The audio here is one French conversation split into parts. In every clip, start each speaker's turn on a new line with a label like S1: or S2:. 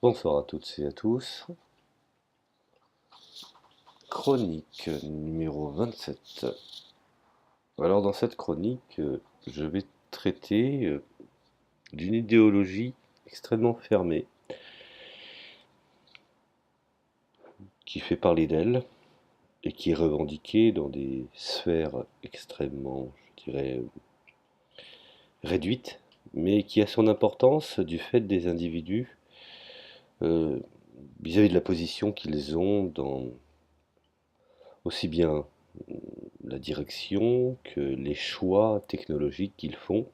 S1: Bonsoir à toutes et à tous. Chronique numéro 27. Alors dans cette chronique, je vais traiter d'une idéologie extrêmement fermée qui fait parler d'elle et qui est revendiquée dans des sphères extrêmement, je dirais, réduites, mais qui a son importance du fait des individus euh, vis-à-vis de la position qu'ils ont dans aussi bien la direction que les choix technologiques qu'ils font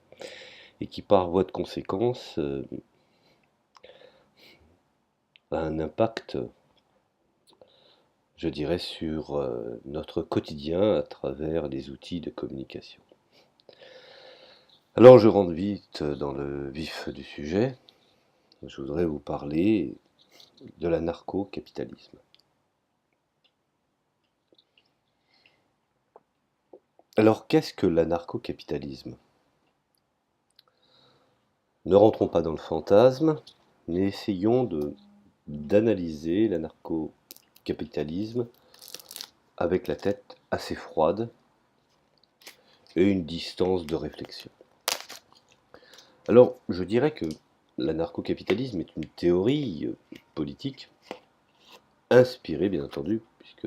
S1: et qui par voie de conséquence a un impact, je dirais, sur notre quotidien à travers les outils de communication. Alors je rentre vite dans le vif du sujet. Je voudrais vous parler de l'anarcho-capitalisme. Alors qu'est-ce que l'anarcho-capitalisme? Ne rentrons pas dans le fantasme, mais essayons d'analyser l'anarcho-capitalisme avec la tête assez froide et une distance de réflexion. Alors, je dirais que l'anarcho-capitalisme est une théorie politique inspirée, bien entendu, puisque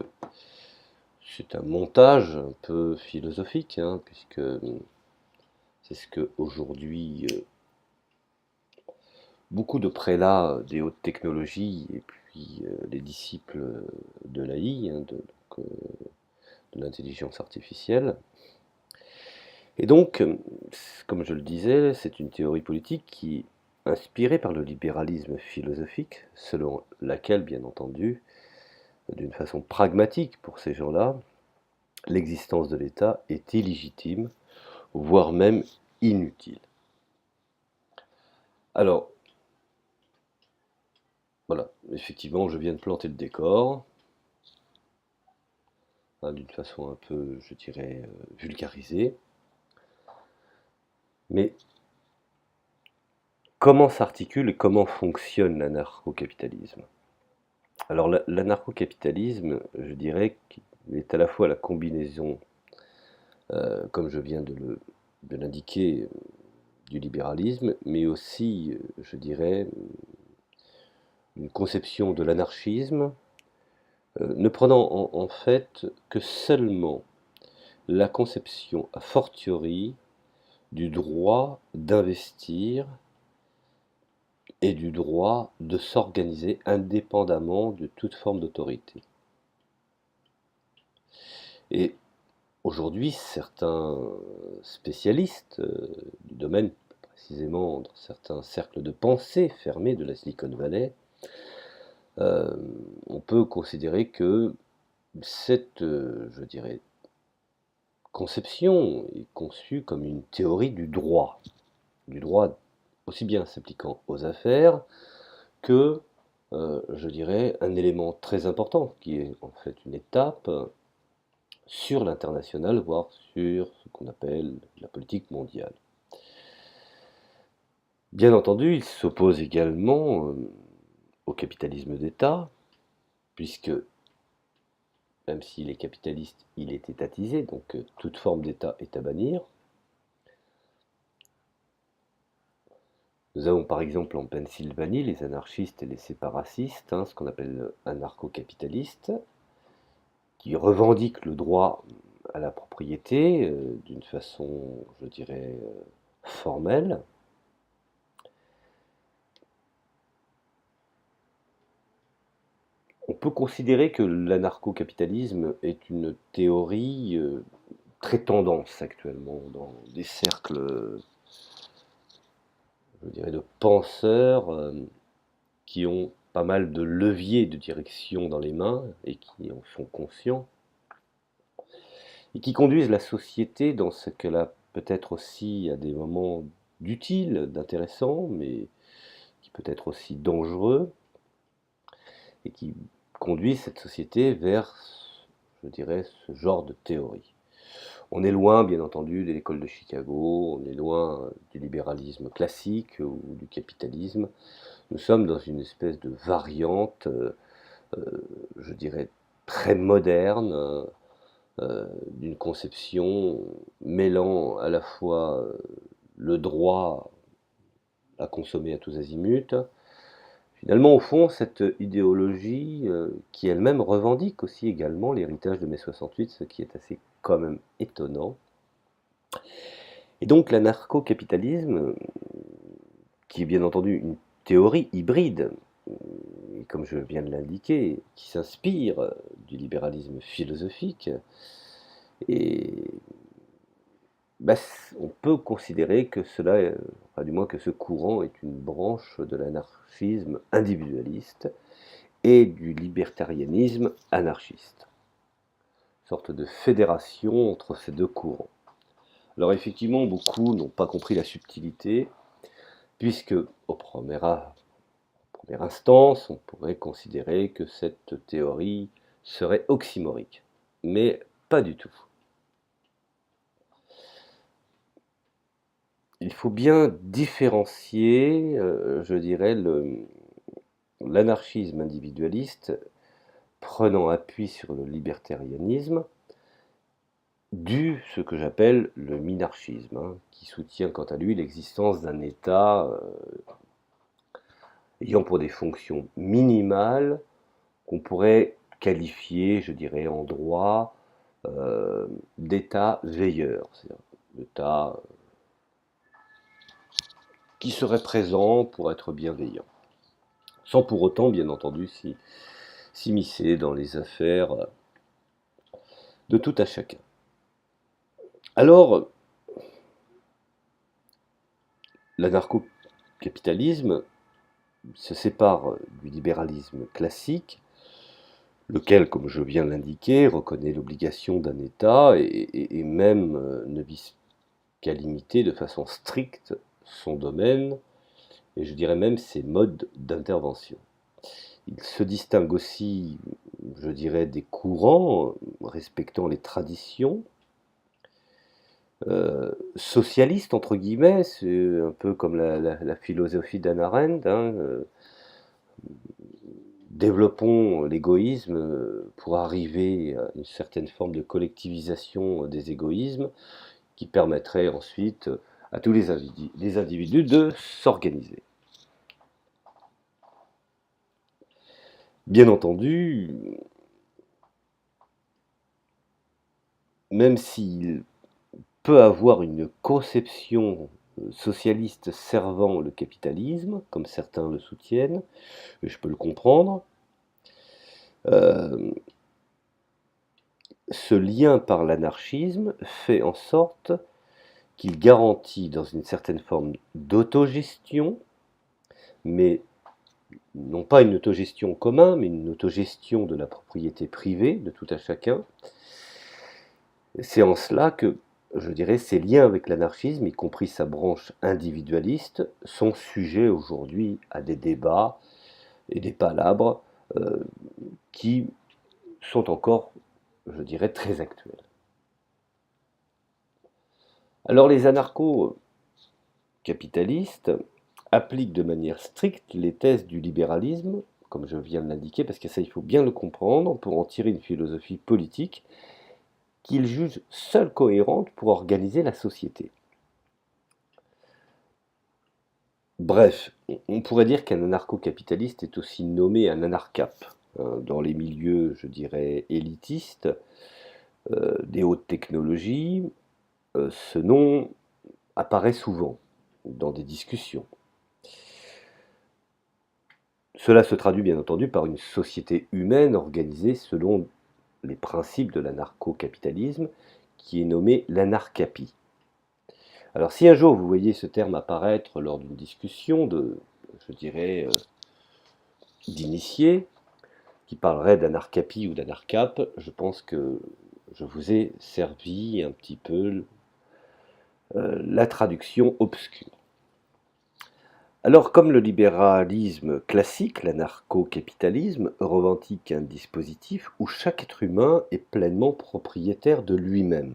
S1: c'est un montage un peu philosophique, puisque c'est ce que aujourd'hui beaucoup de prélats des hautes technologies et puis les disciples de l'AI, de l'intelligence artificielle. Et donc, comme je le disais, c'est une théorie politique qui est inspirée par le libéralisme philosophique, selon laquelle, bien entendu, d'une façon pragmatique pour ces gens-là, l'existence de l'État est illégitime, voire même inutile. Alors, voilà, effectivement, je viens de planter le décor, d'une façon un peu, je dirais, vulgarisée. Mais comment s'articule et comment fonctionne l'anarcho-capitalisme? Alors l'anarcho-capitalisme, je dirais qu'il est à la fois la combinaison, comme je viens de l'indiquer, du libéralisme, mais aussi, je dirais, une conception de l'anarchisme, ne prenant en fait que seulement la conception a fortiori du droit d'investir et du droit de s'organiser indépendamment de toute forme d'autorité. Et aujourd'hui, certains spécialistes du domaine, précisément dans certains cercles de pensée fermés de la Silicon Valley, on peut considérer que cette, je dirais, conception est conçue comme une théorie du droit aussi bien s'appliquant aux affaires que, je dirais, un élément très important qui est en fait une étape sur l'international, voire sur ce qu'on appelle la politique mondiale. Bien entendu, il s'oppose également au capitalisme d'État, puisque même s'il est capitaliste, il est étatisé, donc toute forme d'État est à bannir. Nous avons par exemple en Pennsylvanie les anarchistes et les séparatistes, ce qu'on appelle anarcho-capitalistes, qui revendiquent le droit à la propriété d'une façon, je dirais, formelle. On peut considérer que l'anarcho-capitalisme est une théorie très tendance actuellement dans des cercles, je dirais, de penseurs qui ont pas mal de leviers de direction dans les mains et qui en sont conscients et qui conduisent la société dans ce qu'elle a peut-être aussi à des moments d'utile, d'intéressant, mais qui peut être aussi dangereux et qui conduisent cette société vers, je dirais, ce genre de théorie. On est loin, bien entendu, de l'école de Chicago, on est loin du libéralisme classique ou du capitalisme. Nous sommes dans une espèce de variante, je dirais, très moderne, d'une conception mêlant à la fois le droit à consommer à tous azimuts. Finalement, au fond, cette idéologie, qui elle-même revendique aussi également l'héritage de mai 68, ce qui est assez quand même étonnant. Et donc l'anarcho-capitalisme, qui est bien entendu une théorie hybride, et comme je viens de l'indiquer, qui s'inspire du libéralisme philosophique, et bah, on peut considérer que cela, enfin, du moins que ce courant est une branche de l'anarchisme individualiste et du libertarianisme anarchiste, une sorte de fédération entre ces deux courants. Alors effectivement, beaucoup n'ont pas compris la subtilité, puisque au première instance, on pourrait considérer que cette théorie serait oxymorique, mais pas du tout. Il faut bien différencier, je dirais, l'anarchisme individualiste prenant appui sur le libertarianisme ce que j'appelle le minarchisme, hein, qui soutient quant à lui l'existence d'un État ayant pour des fonctions minimales qu'on pourrait qualifier, je dirais, en droit d'État veilleur, c'est-à-dire l'État qui serait présent pour être bienveillant, sans pour autant, bien entendu, s'immiscer dans les affaires de tout à chacun. Alors, l'anarcho-capitalisme se sépare du libéralisme classique, lequel, comme je viens de l'indiquer, reconnaît l'obligation d'un État et même ne vise qu'à limiter de façon stricte son domaine, et je dirais même ses modes d'intervention. Il se distingue aussi, je dirais, des courants respectant les traditions, socialistes, entre guillemets, c'est un peu comme la philosophie d'Hannah Arendt, hein, développons l'égoïsme pour arriver à une certaine forme de collectivisation des égoïsmes qui permettrait ensuite à tous les individus de s'organiser. Bien entendu, même s'il peut avoir une conception socialiste servant le capitalisme, comme certains le soutiennent, et je peux le comprendre, ce lien par l'anarchisme fait en sorte qu'il garantit dans une certaine forme d'autogestion, mais non pas une autogestion commune, mais une autogestion de la propriété privée de tout à chacun. C'est en cela que, je dirais, ces liens avec l'anarchisme, y compris sa branche individualiste, sont sujets aujourd'hui à des débats et des palabres qui sont encore, je dirais, très actuels. Alors les anarcho-capitalistes appliquent de manière stricte les thèses du libéralisme, comme je viens de l'indiquer, parce que ça il faut bien le comprendre, pour en tirer une philosophie politique qu'ils jugent seule cohérente pour organiser la société. Bref, on pourrait dire qu'un anarcho-capitaliste est aussi nommé un anarcape, hein, dans les milieux, je dirais, élitistes, des hautes technologies. Ce nom apparaît souvent dans des discussions. Cela se traduit bien entendu par une société humaine organisée selon les principes de l'anarcho-capitalisme, qui est nommé l'anarcapie. Alors si un jour vous voyez ce terme apparaître lors d'une discussion je dirais, d'initiés, qui parlerait d'anarcapie ou d'anarcape, je pense que je vous ai servi un petit peu la traduction obscure. Alors, comme le libéralisme classique, l'anarcho-capitalisme revendique un dispositif où chaque être humain est pleinement propriétaire de lui-même.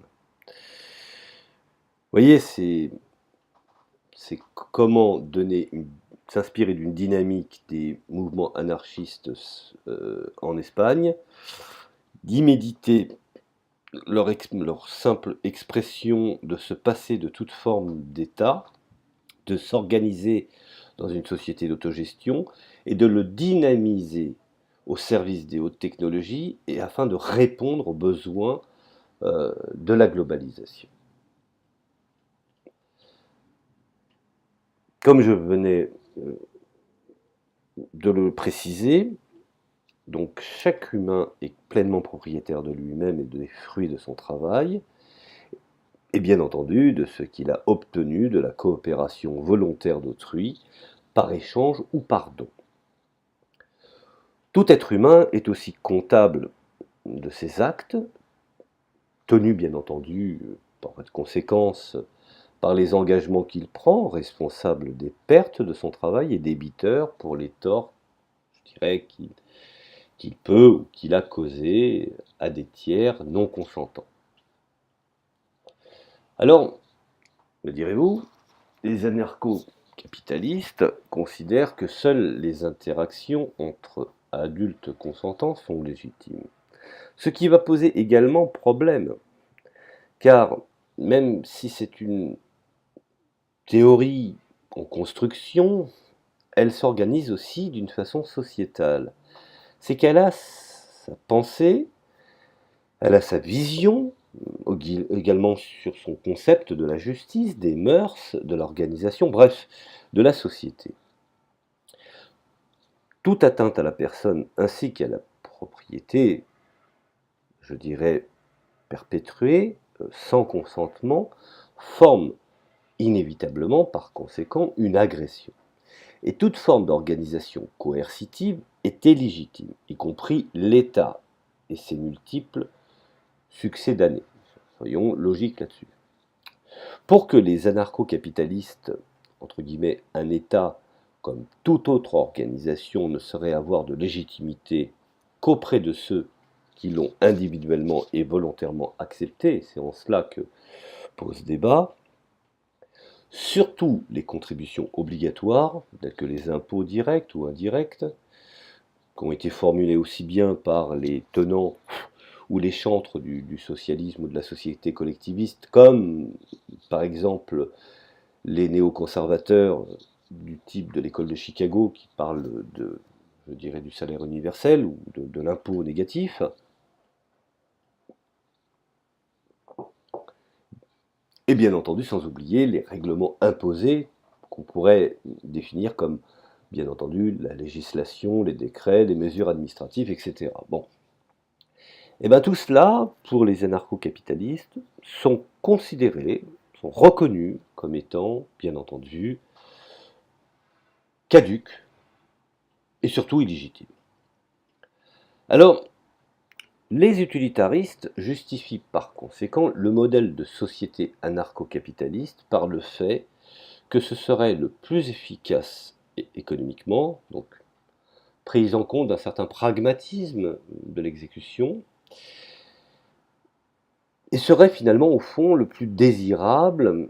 S1: voyez, c'est comment s'inspirer d'une dynamique des mouvements anarchistes en Espagne, d'y méditer leur simple expression de se passer de toute forme d'État, de s'organiser dans une société d'autogestion et de le dynamiser au service des hautes technologies et afin de répondre aux besoins de la globalisation. Comme je venais de le préciser, donc chaque humain est pleinement propriétaire de lui-même et des fruits de son travail, et bien entendu de ce qu'il a obtenu de la coopération volontaire d'autrui, par échange ou par don. Tout être humain est aussi comptable de ses actes, tenu bien entendu, par voie de conséquence, par les engagements qu'il prend, responsable des pertes de son travail et débiteur pour les torts, je dirais, qu'il peut ou qu'il a causés à des tiers non consentants. Alors, me direz-vous, les anarcho-capitalistes considèrent que seules les interactions entre adultes consentants sont légitimes. Ce qui va poser également problème, car même si c'est une théorie en construction, elle s'organise aussi d'une façon sociétale. C'est qu'elle a sa pensée, elle a sa vision, également sur son concept de la justice, des mœurs, de l'organisation, bref, de la société. Toute atteinte à la personne ainsi qu'à la propriété, je dirais perpétuée, sans consentement, forme inévitablement par conséquent une agression. Et toute forme d'organisation coercitive est illégitime, y compris l'État et ses multiples succès d'années. Soyons logiques là-dessus. Pour que les anarcho-capitalistes, entre guillemets, un État, comme toute autre organisation, ne saurait avoir de légitimité qu'auprès de ceux qui l'ont individuellement et volontairement accepté, c'est en cela que pose débat, surtout les contributions obligatoires, telles que les impôts directs ou indirects, qui ont été formulés aussi bien par les tenants ou les chantres du socialisme ou de la société collectiviste, comme par exemple les néoconservateurs du type de l'école de Chicago qui parlent je dirais, du salaire universel ou de l'impôt négatif. Et bien entendu, sans oublier les règlements imposés qu'on pourrait définir comme, bien entendu, la législation, les décrets, les mesures administratives, etc. Bon. Et bien tout cela, pour les anarcho-capitalistes, sont considérés, sont reconnus comme étant, bien entendu, caduques et surtout illégitimes. Alors, les utilitaristes justifient par conséquent le modèle de société anarcho-capitaliste par le fait que ce serait le plus efficace économiquement, donc prise en compte d'un certain pragmatisme de l'exécution, et serait finalement au fond le plus désirable,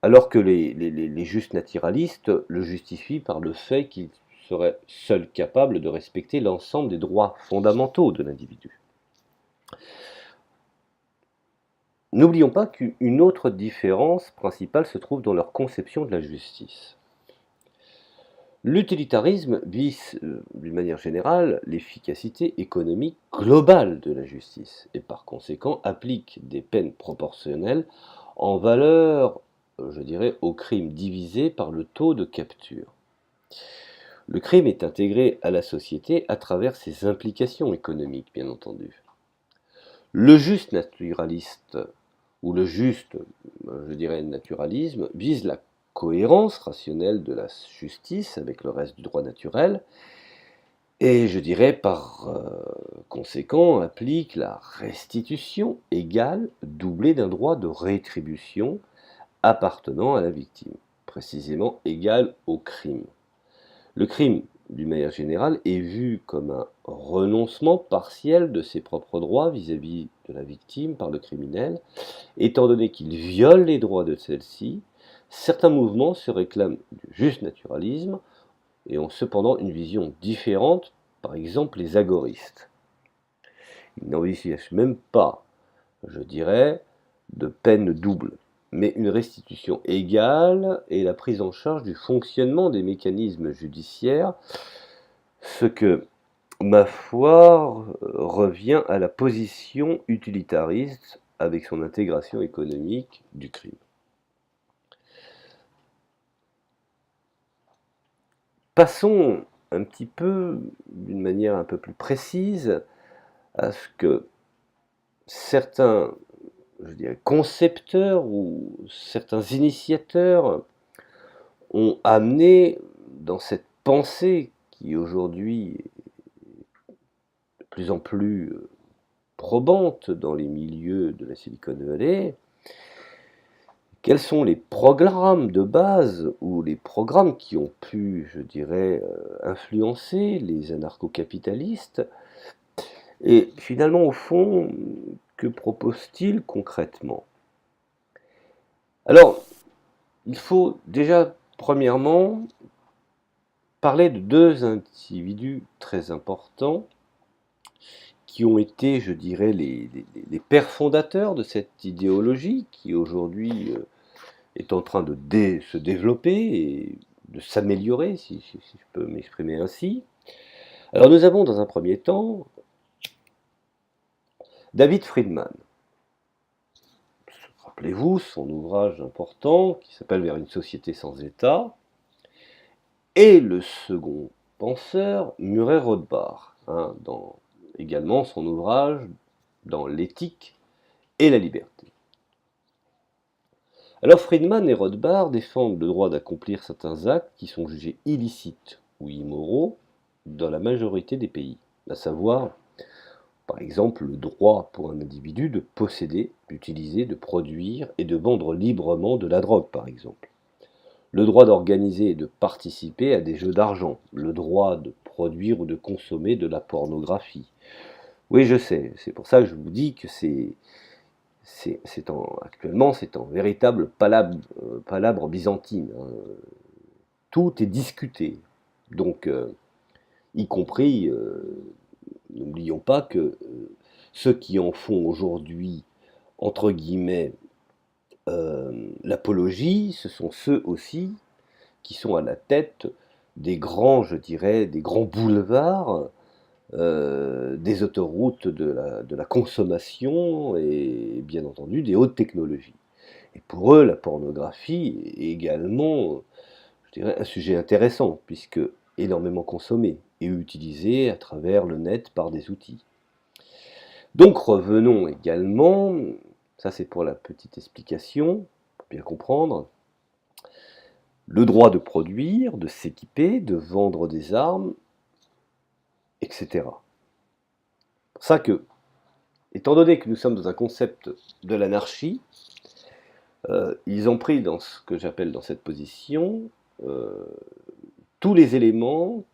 S1: alors que les justes naturalistes le justifient par le fait qu'ils seraient seuls capables de respecter l'ensemble des droits fondamentaux de l'individu. N'oublions pas qu'une autre différence principale se trouve dans leur conception de la justice. L'utilitarisme vise, d'une manière générale, l'efficacité économique globale de la justice et par conséquent applique des peines proportionnelles en valeur, je dirais, au crime divisé par le taux de capture. Le crime est intégré à la société à travers ses implications économiques, bien entendu. Le juste naturaliste ou le juste, je dirais, naturalisme vise la cohérence rationnelle de la justice avec le reste du droit naturel et je dirais par conséquent applique la restitution égale doublée d'un droit de rétribution appartenant à la victime, précisément égal au crime. Le crime d'une manière générale, est vu comme un renoncement partiel de ses propres droits vis-à-vis de la victime par le criminel, étant donné qu'il viole les droits de celle-ci. Certains mouvements se réclament du juste naturalisme et ont cependant une vision différente, par exemple les agoristes. Ils n'envisagent même pas, je dirais, de peine double, mais une restitution égale et la prise en charge du fonctionnement des mécanismes judiciaires, ce que, ma foi, revient à la position utilitariste avec son intégration économique du crime. Passons un petit peu, d'une manière un peu plus précise, à ce que certains, je dirais, concepteurs ou certains initiateurs ont amené dans cette pensée qui aujourd'hui est de plus en plus probante dans les milieux de la Silicon Valley. Quels sont les programmes de base ou les programmes qui ont pu, je dirais, influencer les anarcho-capitalistes? Et finalement, au fond, que proposent-ils concrètement? Alors, il faut déjà, premièrement, parler de deux individus très importants qui ont été, je dirais, les pères fondateurs de cette idéologie qui aujourd'hui est en train de se développer et de s'améliorer, si je peux m'exprimer ainsi. Alors nous avons dans un premier temps David Friedman. Rappelez-vous son ouvrage important qui s'appelle Vers une société sans État, et le second penseur, Murray Rothbard, dans également son ouvrage dans l'éthique et la liberté. Alors Friedman et Rothbard défendent le droit d'accomplir certains actes qui sont jugés illicites ou immoraux dans la majorité des pays, à savoir par exemple le droit pour un individu de posséder, d'utiliser, de produire et de vendre librement de la drogue par exemple, le droit d'organiser et de participer à des jeux d'argent, le droit de produire ou de consommer de la pornographie. Oui, je sais, c'est pour ça que je vous dis que actuellement c'est en véritable palabre byzantine. Tout est discuté. Donc, y compris, n'oublions pas que ceux qui en font aujourd'hui, entre guillemets, l'apologie, ce sont ceux aussi qui sont à la tête des grands, je dirais, des grands boulevards, des autoroutes de la consommation et bien entendu des hautes technologies. Et pour eux, la pornographie est également, je dirais, un sujet intéressant, puisque énormément consommé et utilisé à travers le net par des outils. Donc revenons également, ça c'est pour la petite explication, pour bien comprendre, le droit de produire, de s'équiper, de vendre des armes, etc. C'est pour ça que, étant donné que nous sommes dans un concept de l'anarchie, ils ont pris dans ce que j'appelle dans cette position tous les éléments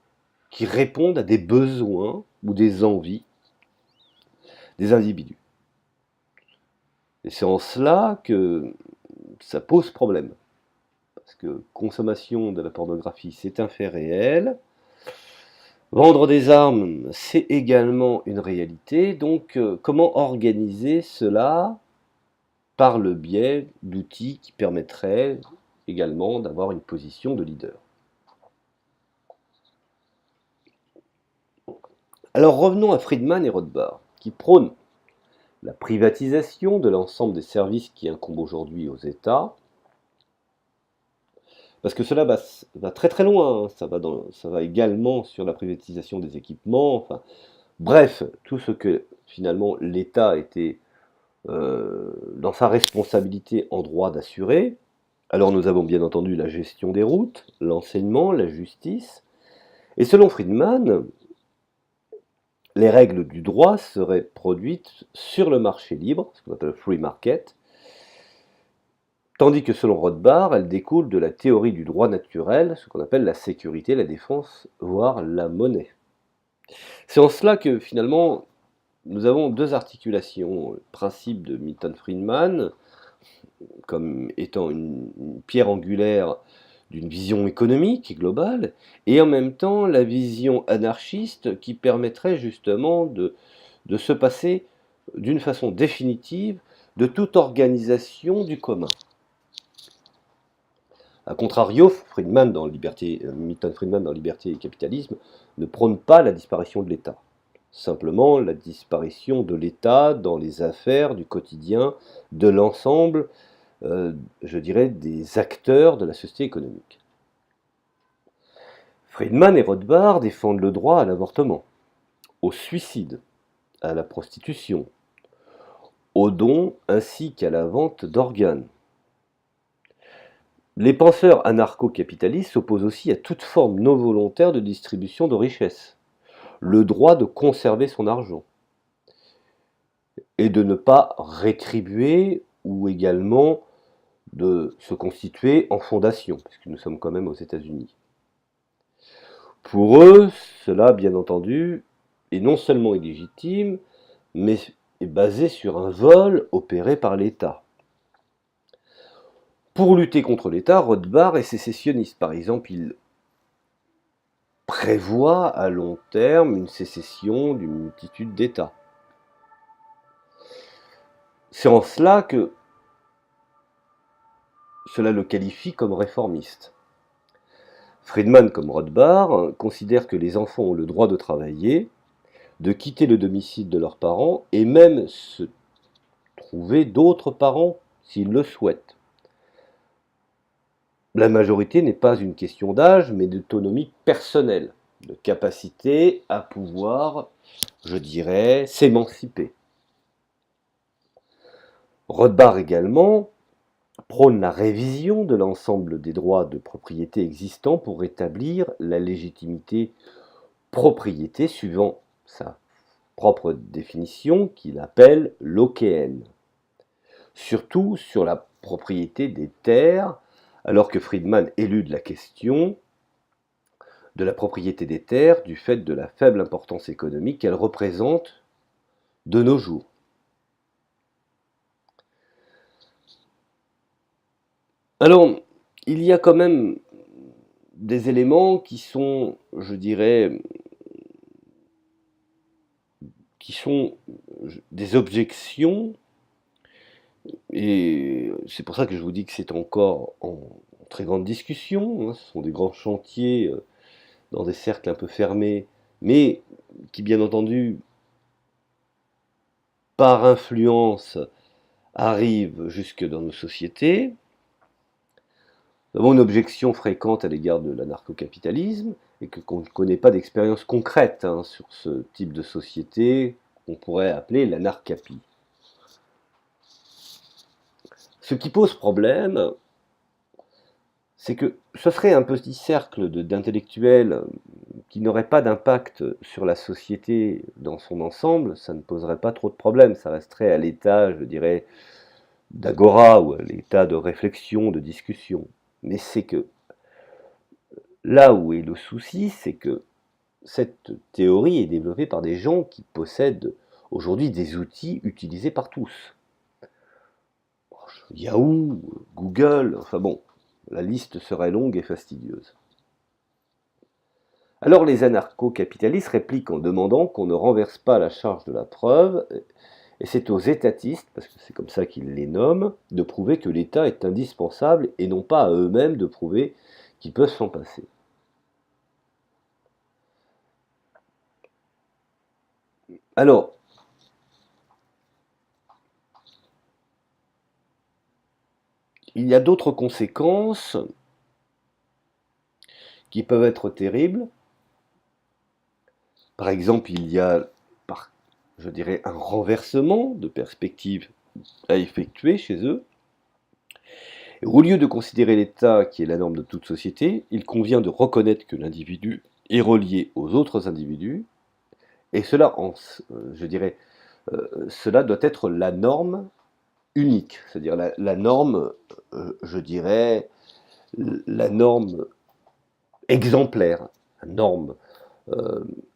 S1: qui répondent à des besoins ou des envies des individus. Et c'est en cela que ça pose problème. Parce que consommation de la pornographie, c'est un fait réel. Vendre des armes, c'est également une réalité. Donc, comment organiser cela par le biais d'outils qui permettraient également d'avoir une position de leader? Alors revenons à Friedman et Rothbard, qui prônent la privatisation de l'ensemble des services qui incombent aujourd'hui aux États, parce que cela va très très loin, ça va également sur la privatisation des équipements, enfin, bref, tout ce que finalement l'État était dans sa responsabilité en droit d'assurer. Alors nous avons bien entendu la gestion des routes, l'enseignement, la justice, et selon Friedman, les règles du droit seraient produites sur le marché libre, ce qu'on appelle le free market, Tandis que selon Rothbard, elle découle de la théorie du droit naturel, ce qu'on appelle la sécurité, la défense, voire la monnaie. C'est en cela que finalement, nous avons deux articulations. Le principe de Milton Friedman, comme étant une pierre angulaire d'une vision économique et globale, et en même temps la vision anarchiste qui permettrait justement de se passer d'une façon définitive de toute organisation du commun. A contrario, Milton Friedman dans Liberté et Capitalisme ne prône pas la disparition de l'État. Simplement la disparition de l'État dans les affaires du quotidien de l'ensemble, je dirais, des acteurs de la société économique. Friedman et Rothbard défendent le droit à l'avortement, au suicide, à la prostitution, au don ainsi qu'à la vente d'organes. Les penseurs anarcho-capitalistes s'opposent aussi à toute forme non volontaire de distribution de richesses, le droit de conserver son argent et de ne pas rétribuer ou également de se constituer en fondation, puisque nous sommes quand même aux États-Unis. Pour eux, cela, bien entendu, est non seulement illégitime, mais est basé sur un vol opéré par l'État. Pour lutter contre l'État, Rothbard est sécessionniste. Par exemple, il prévoit à long terme une sécession d'une multitude d'États. C'est en cela que cela le qualifie comme réformiste. Friedman, comme Rothbard, considère que les enfants ont le droit de travailler, de quitter le domicile de leurs parents et même se trouver d'autres parents s'ils le souhaitent. La majorité n'est pas une question d'âge, mais d'autonomie personnelle, de capacité à pouvoir, je dirais, s'émanciper. Rothbard également prône la révision de l'ensemble des droits de propriété existants pour rétablir la légitimité propriété suivant sa propre définition qu'il appelle lockéenne. Surtout sur la propriété des terres, alors que Friedman élude la question de la propriété des terres du fait de la faible importance économique qu'elle représente de nos jours. Alors, il y a quand même des éléments qui sont, je dirais, qui sont des objections, et c'est pour ça que je vous dis que c'est encore en très grande discussion, hein. Ce sont des grands chantiers dans des cercles un peu fermés, mais qui bien entendu, par influence, arrivent jusque dans nos sociétés. Nous avons une objection fréquente à l'égard de l'anarcho-capitalisme, et qu'on ne connaît pas d'expérience concrète sur ce type de société qu'on pourrait appeler l'anarchapie. Ce qui pose problème, c'est que ce serait un petit cercle d'intellectuels qui n'aurait pas d'impact sur la société dans son ensemble, ça ne poserait pas trop de problèmes, ça resterait à l'état, je dirais, d'agora ou à l'état de réflexion, de discussion. Mais c'est que là où est le souci, c'est que cette théorie est développée par des gens qui possèdent aujourd'hui des outils utilisés par tous. Yahoo, Google, enfin bon, la liste serait longue et fastidieuse. Alors les anarcho-capitalistes répliquent en demandant qu'on ne renverse pas la charge de la preuve, et c'est aux étatistes, parce que c'est comme ça qu'ils les nomment, de prouver que l'État est indispensable et non pas à eux-mêmes de prouver qu'ils peuvent s'en passer. Alors, il y a d'autres conséquences qui peuvent être terribles. Par exemple, il y a, je dirais, un renversement de perspective à effectuer chez eux. Et au lieu de considérer l'État qui est la norme de toute société, il convient de reconnaître que l'individu est relié aux autres individus, et cela, je dirais, cela doit être la norme unique, c'est-à-dire la norme, je dirais, la norme exemplaire, la norme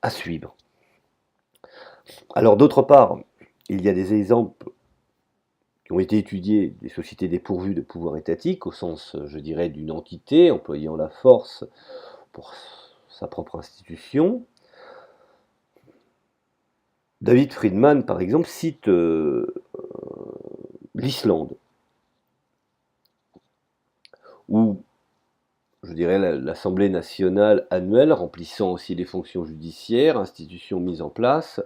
S1: à suivre. Alors d'autre part, il y a des exemples qui ont été étudiés des sociétés dépourvues de pouvoir étatique, au sens, je dirais, d'une entité employant la force pour sa propre institution. David Friedman, par exemple, cite l'Islande, où, je dirais, l'Assemblée nationale annuelle, remplissant aussi les fonctions judiciaires, institution mise en place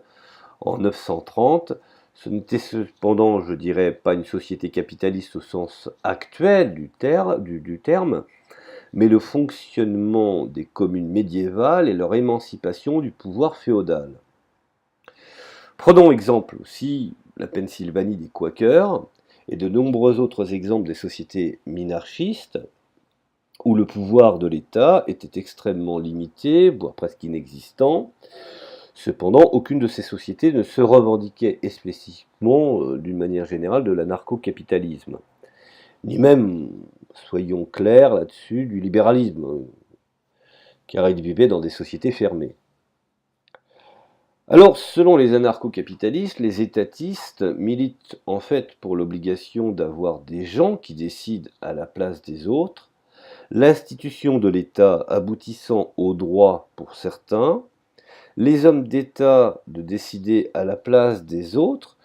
S1: en 930, ce n'était cependant, je dirais, pas une société capitaliste au sens actuel du terme, mais le fonctionnement des communes médiévales et leur émancipation du pouvoir féodal. Prenons exemple aussi la Pennsylvanie des Quakers et de nombreux autres exemples des sociétés minarchistes où le pouvoir de l'État était extrêmement limité, voire presque inexistant. Cependant, aucune de ces sociétés ne se revendiquait spécifiquement, d'une manière générale, de l'anarcho-capitalisme, ni même, soyons clairs là-dessus, du libéralisme, car ils vivaient dans des sociétés fermées. Alors, selon les anarcho-capitalistes, les étatistes militent en fait pour l'obligation d'avoir des gens qui décident à la place des autres, l'institution de l'État aboutissant au droit pour certains, les hommes d'État de décider à la place des autres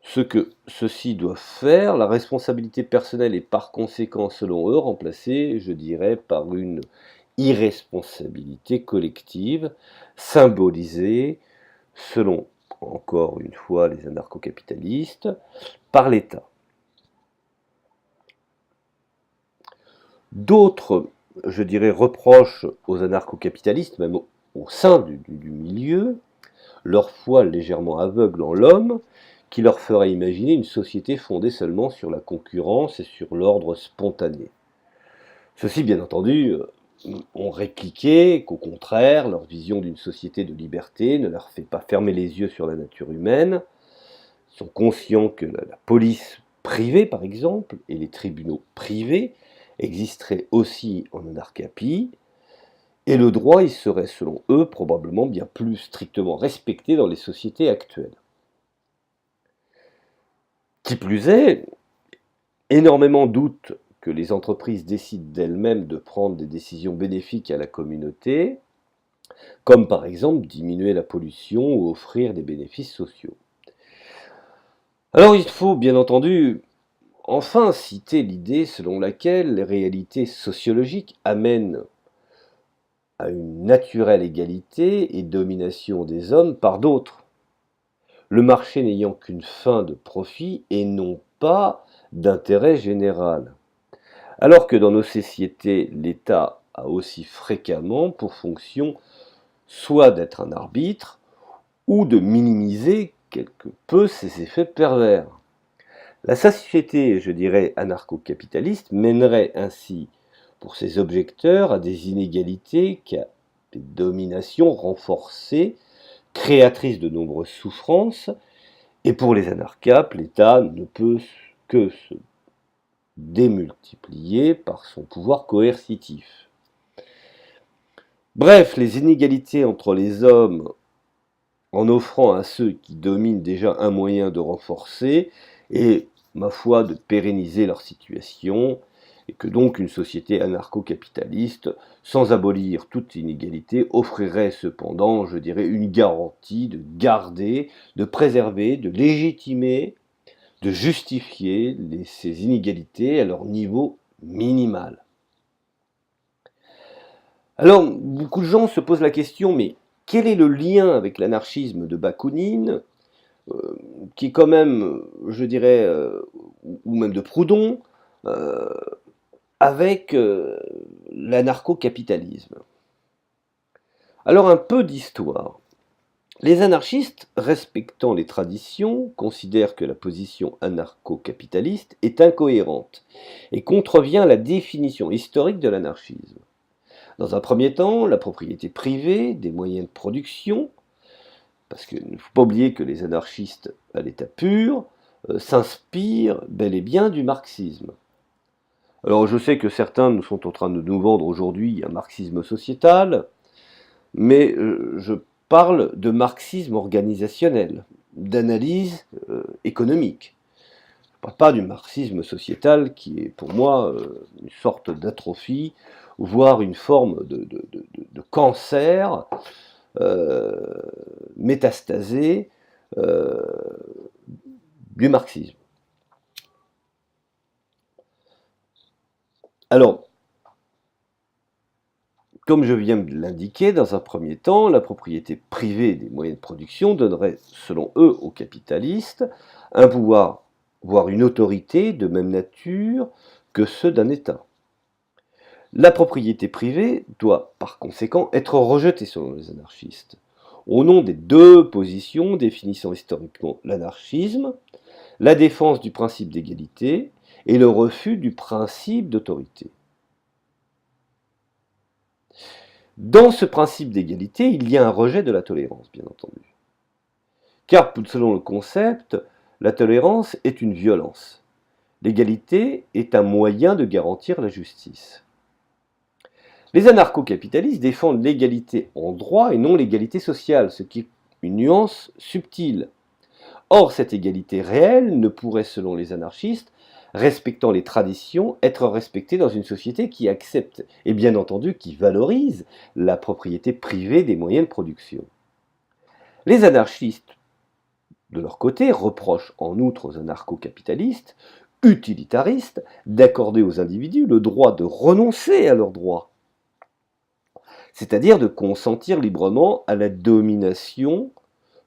S1: ce que ceux-ci doivent faire, la responsabilité personnelle est par conséquent, selon eux, remplacée, je dirais, par une irresponsabilité collective, symbolisée, selon, encore une fois, les anarcho-capitalistes, par l'État. D'autres, je dirais, reprochent aux anarcho-capitalistes, même au sein du milieu, leur foi légèrement aveugle en l'homme, qui leur ferait imaginer une société fondée seulement sur la concurrence et sur l'ordre spontané. Ceux-ci, bien entendu, ont répliqué qu'au contraire, leur vision d'une société de liberté ne leur fait pas fermer les yeux sur la nature humaine. Ils sont conscients que la police privée, par exemple, et les tribunaux privés existeraient aussi en anarchapie, et le droit y serait, selon eux, probablement bien plus strictement respecté dans les sociétés actuelles. Qui plus est, énormément doutent que les entreprises décident d'elles-mêmes de prendre des décisions bénéfiques à la communauté, comme par exemple diminuer la pollution ou offrir des bénéfices sociaux. Alors il faut bien entendu enfin citer l'idée selon laquelle les réalités sociologiques amènent à une naturelle égalité et domination des hommes par d'autres, le marché n'ayant qu'une fin de profit et non pas d'intérêt général. Alors que dans nos sociétés, l'État a aussi fréquemment pour fonction soit d'être un arbitre, ou de minimiser quelque peu ses effets pervers. La société, je dirais, anarcho-capitaliste mènerait ainsi, pour ses objecteurs, à des inégalités, à des dominations renforcées, créatrices de nombreuses souffrances, et pour les anarchapes, l'État ne peut que se démultiplier par son pouvoir coercitif. Bref, les inégalités entre les hommes, en offrant à ceux qui dominent déjà un moyen de renforcer et, ma foi, de pérenniser leur situation, et que donc une société anarcho-capitaliste, sans abolir toute inégalité, offrirait cependant, je dirais, une garantie de garder, de préserver, de légitimer, de justifier ces inégalités à leur niveau minimal. Alors, beaucoup de gens se posent la question, mais quel est le lien avec l'anarchisme de Bakounine, qui est quand même, je dirais, ou même de Proudhon, euh, avec l'anarcho-capitalisme? Alors, un peu d'histoire. Les anarchistes, respectant les traditions, considèrent que la position anarcho-capitaliste est incohérente et contrevient à la définition historique de l'anarchisme. Dans un premier temps, la propriété privée des moyens de production, parce qu'il ne faut pas oublier que les anarchistes, à l'état pur, s'inspire bel et bien du marxisme. Alors je sais que certains nous sont en train de nous vendre aujourd'hui un marxisme sociétal, mais je parle de marxisme organisationnel, d'analyse économique. Je ne parle pas du marxisme sociétal qui est pour moi une sorte d'atrophie, voire une forme de cancer métastasé du marxisme. Alors, comme je viens de l'indiquer, dans un premier temps, la propriété privée des moyens de production donnerait, selon eux, aux capitalistes, un pouvoir, voire une autorité de même nature que ceux d'un État. La propriété privée doit, par conséquent, être rejetée selon les anarchistes, au nom des deux positions définissant historiquement l'anarchisme, la défense du principe d'égalité et le refus du principe d'autorité. Dans ce principe d'égalité, il y a un rejet de la tolérance, bien entendu. Car, selon le concept, la tolérance est une violence. L'égalité est un moyen de garantir la justice. Les anarcho-capitalistes défendent l'égalité en droit et non l'égalité sociale, ce qui est une nuance subtile. Or, cette égalité réelle ne pourrait, selon les anarchistes, respectant les traditions, être respectée dans une société qui accepte, et bien entendu qui valorise, la propriété privée des moyens de production. Les anarchistes, de leur côté, reprochent en outre aux anarcho-capitalistes, utilitaristes, d'accorder aux individus le droit de renoncer à leurs droits, c'est-à-dire de consentir librement à la domination,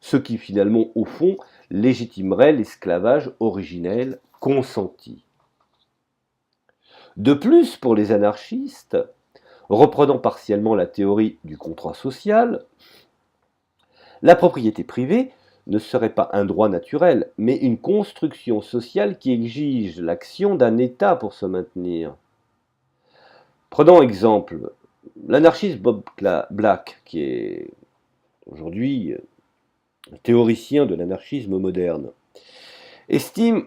S1: ce qui finalement, au fond, légitimerait l'esclavage originel consenti. De plus, pour les anarchistes, reprenant partiellement la théorie du contrat social, la propriété privée ne serait pas un droit naturel, mais une construction sociale qui exige l'action d'un État pour se maintenir. Prenons exemple l'anarchiste Bob Black, qui est aujourd'hui théoricien de l'anarchisme moderne, estime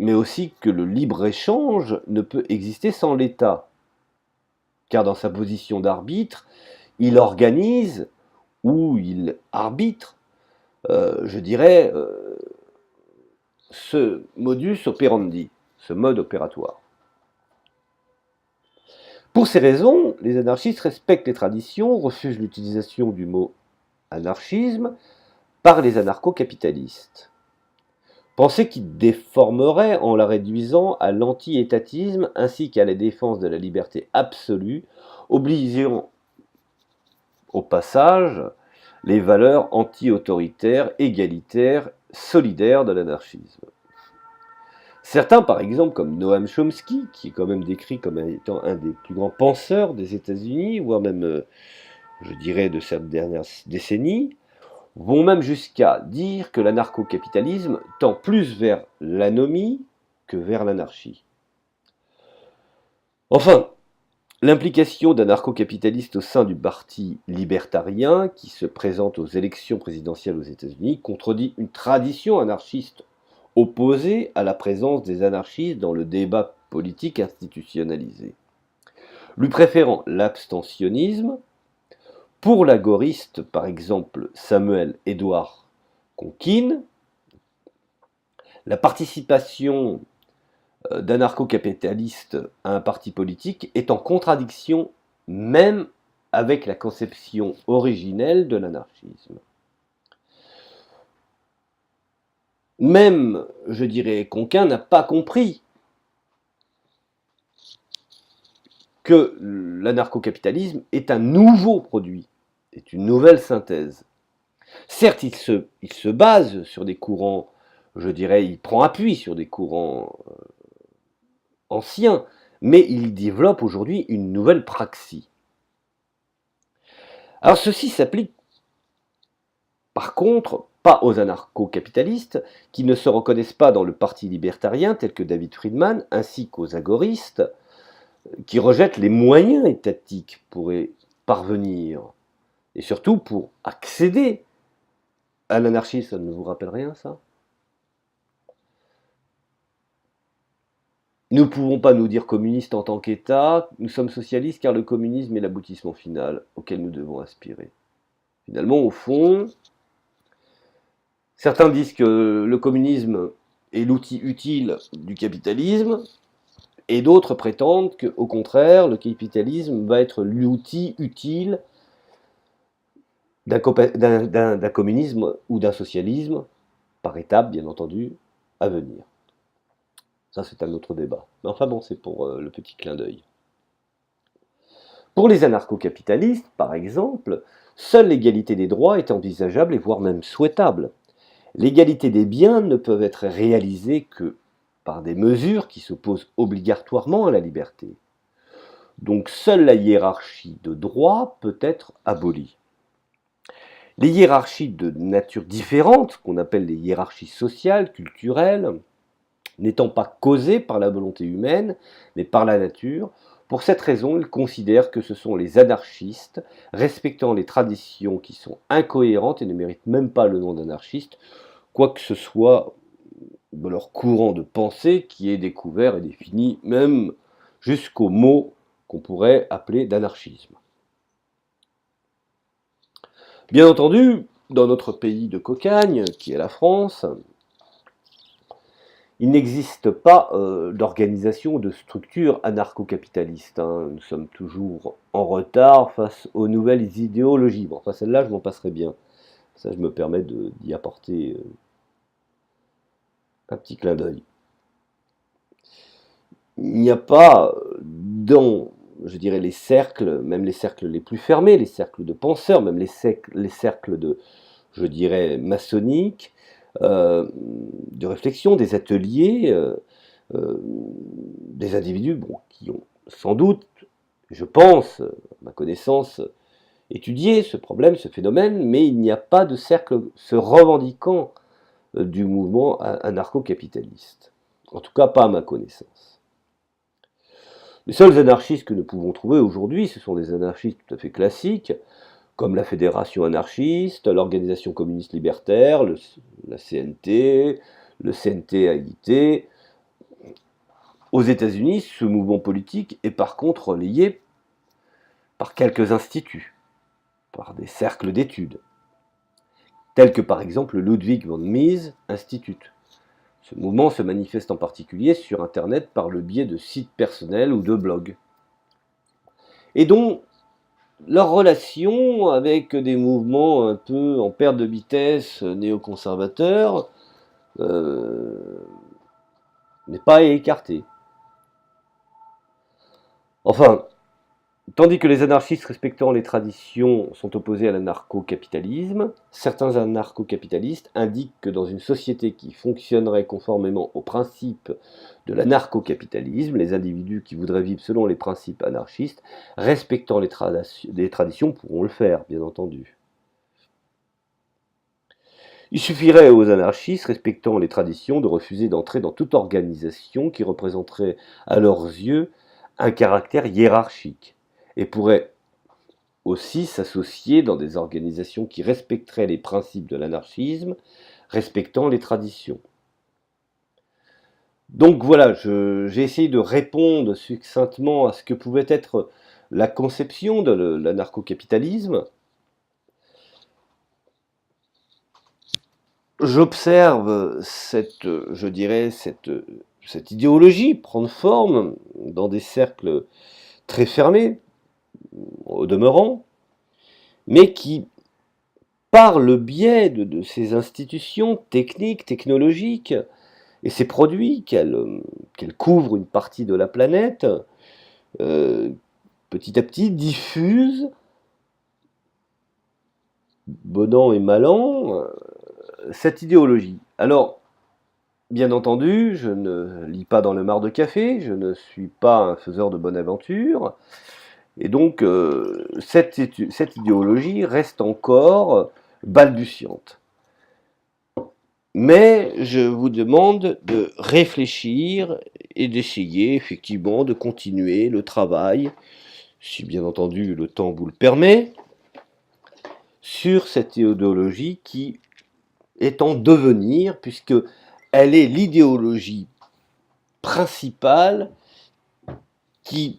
S1: mais aussi que le libre-échange ne peut exister sans l'État, car dans sa position d'arbitre, il organise ou il arbitre, je dirais, ce modus operandi, ce mode opératoire. Pour ces raisons, les anarchistes respectent les traditions, refusent l'utilisation du mot anarchisme par les anarcho-capitalistes. Pensée qui déformerait en la réduisant à l'anti-étatisme ainsi qu'à la défense de la liberté absolue, obligeant au passage les valeurs anti-autoritaires, égalitaires, solidaires de l'anarchisme. Certains, par exemple, comme Noam Chomsky, qui est quand même décrit comme étant un des plus grands penseurs des États-Unis, voire même, je dirais, de cette dernière décennie, vont même jusqu'à dire que l'anarcho-capitalisme tend plus vers l'anomie que vers l'anarchie. Enfin, l'implication d'anarcho-capitalistes au sein du parti libertarien, qui se présente aux élections présidentielles aux États-Unis, contredit une tradition anarchiste opposée à la présence des anarchistes dans le débat politique institutionnalisé. Lui préférant l'abstentionnisme, pour l'agoriste, par exemple Samuel Edward Conkin, la participation d'anarcho-capitalistes à un parti politique est en contradiction même avec la conception originelle de l'anarchisme. Même, je dirais, Conkin n'a pas compris que l'anarcho-capitalisme est un nouveau produit, est une nouvelle synthèse. Certes, il se base sur des courants, je dirais, il prend appui sur des courants anciens, mais il développe aujourd'hui une nouvelle praxis. Alors ceci s'applique par contre pas aux anarcho-capitalistes qui ne se reconnaissent pas dans le parti libertarien tel que David Friedman, ainsi qu'aux agoristes qui rejettent les moyens étatiques pour y parvenir, et surtout pour accéder à l'anarchisme. Ça ne vous rappelle rien, ça? Nous ne pouvons pas nous dire communistes en tant qu'État, nous sommes socialistes car le communisme est l'aboutissement final auquel nous devons aspirer. Finalement, au fond, certains disent que le communisme est l'outil utile du capitalisme, et d'autres prétendent qu'au contraire, le capitalisme va être l'outil utile d'un communisme ou d'un socialisme, par étapes bien entendu, à venir. Ça c'est un autre débat. Mais enfin bon, c'est pour le petit clin d'œil. Pour les anarcho-capitalistes, par exemple, seule l'égalité des droits est envisageable et voire même souhaitable. L'égalité des biens ne peut être réalisée que par des mesures qui s'opposent obligatoirement à la liberté. Donc seule la hiérarchie de droits peut être abolie. Les hiérarchies de nature différente, qu'on appelle les hiérarchies sociales, culturelles, n'étant pas causées par la volonté humaine, mais par la nature, pour cette raison, ils considèrent que ce sont les anarchistes, respectant les traditions qui sont incohérentes et ne méritent même pas le nom d'anarchistes, quoi que ce soit de leur courant de pensée qui est découvert et défini même jusqu'au mot qu'on pourrait appeler d'anarchisme. Bien entendu, dans notre pays de cocagne, qui est la France, il n'existe pas d'organisation ou de structure anarcho-capitaliste. Nous sommes toujours en retard face aux nouvelles idéologies. Bon, enfin celle-là, je m'en passerai bien. Ça, je me permets d'y apporter un petit clin d'œil. Il n'y a pas dans, je dirais, les cercles, même les cercles les plus fermés, les cercles de penseurs, même les cercles de, je dirais, maçonniques, de réflexion, des ateliers, des individus qui ont sans doute, je pense, à ma connaissance, étudié ce problème, ce phénomène, mais il n'y a pas de cercle se revendiquant du mouvement anarcho-capitaliste. En tout cas, pas à ma connaissance. Les seuls anarchistes que nous pouvons trouver aujourd'hui, ce sont des anarchistes tout à fait classiques, comme la Fédération anarchiste, l'Organisation communiste libertaire, la CNT, le CNT-AIT. Aux États-Unis, ce mouvement politique est par contre relayé par quelques instituts, par des cercles d'études, tels que par exemple le Ludwig von Mises Institute. Ce mouvement se manifeste en particulier sur Internet par le biais de sites personnels ou de blogs, et dont leur relation avec des mouvements un peu en perte de vitesse néoconservateurs n'est pas écartée. Enfin, tandis que les anarchistes respectant les traditions sont opposés à l'anarcho-capitalisme, certains anarcho-capitalistes indiquent que dans une société qui fonctionnerait conformément aux principes de l'anarcho-capitalisme, les individus qui voudraient vivre selon les principes anarchistes, respectant les traditions, pourront le faire, bien entendu. Il suffirait aux anarchistes respectant les traditions de refuser d'entrer dans toute organisation qui représenterait à leurs yeux un caractère hiérarchique, et pourraient aussi s'associer dans des organisations qui respecteraient les principes de l'anarchisme, respectant les traditions. Donc voilà, j'ai essayé de répondre succinctement à ce que pouvait être la conception de l'anarcho-capitalisme. J'observe je dirais, cette idéologie prendre forme dans des cercles très fermés, au demeurant, mais qui, par le biais de ces institutions techniques, technologiques, et ces produits qu'elle couvre une partie de la planète, petit à petit diffuse, bon an et mal an, cette idéologie. Alors, bien entendu, je ne lis pas dans le mar de café, je ne suis pas un faiseur de bonne aventure, et donc cette idéologie reste encore balbutiante. Mais je vous demande de réfléchir et d'essayer effectivement de continuer le travail, si bien entendu le temps vous le permet, sur cette idéologie qui est en devenir, puisque elle est l'idéologie principal qui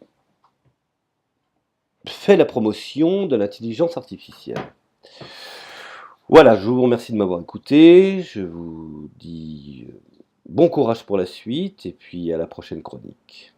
S1: fait la promotion de l'intelligence artificielle. Voilà, je vous remercie de m'avoir écouté, je vous dis bon courage pour la suite et puis à la prochaine chronique.